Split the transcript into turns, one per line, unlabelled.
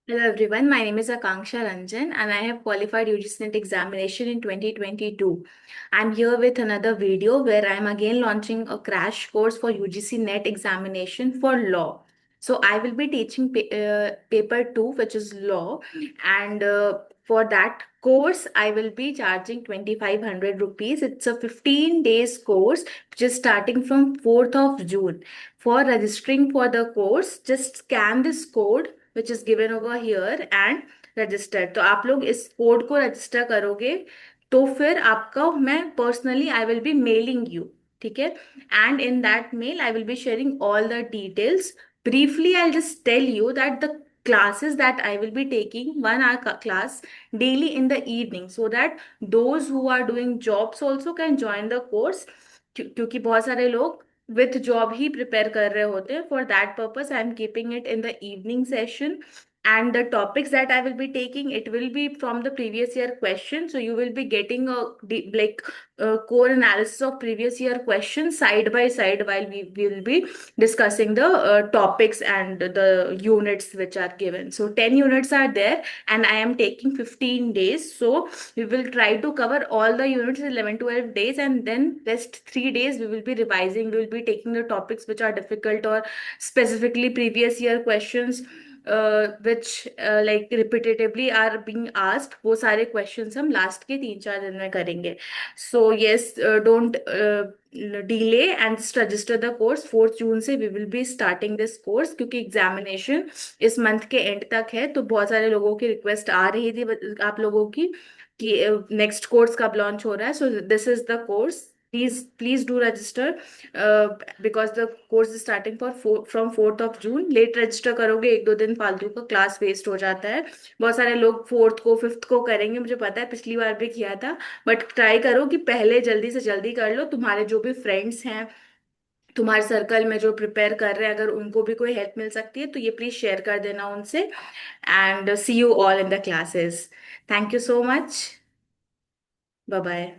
Hello everyone, my name is Akanksha Ranjan and I have qualified UGC NET examination in 2022. I'm here with another video where I'm again launching a crash course for UGC NET examination for law. So I will be teaching paper 2, which is law, and for that course I will be charging 2500 rupees. It's a 15 days course which is starting from 4th of June. For registering for the course, just scan this code which is given over here and register. तो आप लोग इस code को register करोगे तो फिर आपका मैं personally I will be mailing you. ठीक है। And in that mail I will be sharing all the details. briefly I'll just tell you that the classes that I will be taking 1 hour class daily in the evening, so that those who are doing jobs also can join the course। क्योंकि बहुत सारे लोग with job he prepare कर रहे होते हैं। For that purpose I am keeping it in the evening session, and the topics that I will be taking, it will be from the previous year question, so you will be getting a core analysis of previous year questions side by side while we will be discussing the topics and the units which are given. So 10 units are there and I am taking 15 days, so we will try to cover all the units in 11 12 days, and then rest 3 days we will be revising. We will be taking the topics which are difficult or specifically previous year questions which like repetitively are being asked। वो सारे questions हम last के 3 4 दिन में करेंगे। So yes, don't delay and just register the course। 4th जून से we will be starting this course, क्योंकि examination इस मंथ के एंड तक है। तो बहुत सारे लोगों की रिक्वेस्ट आ रही थी आप लोगों की कि नेक्स्ट कोर्स कब लॉन्च हो रहा है। So this is the course. Please do register because the course is starting from 4th of June। Late register करोगे 1 2 दिन फालतू का क्लास वेस्ट हो जाता है। बहुत सारे लोग 4th को 5th को करेंगे, मुझे पता है, पिछली बार भी किया था। बट ट्राई करो कि पहले जल्दी से जल्दी कर लो। तुम्हारे जो भी फ्रेंड्स हैं, तुम्हारे सर्कल में जो प्रिपेयर कर रहे हैं, अगर उनको भी कोई हेल्प मिल सकती है तो ये प्लीज शेयर कर देना उनसे। And see you all in the classes. Thank you so much. Bye bye.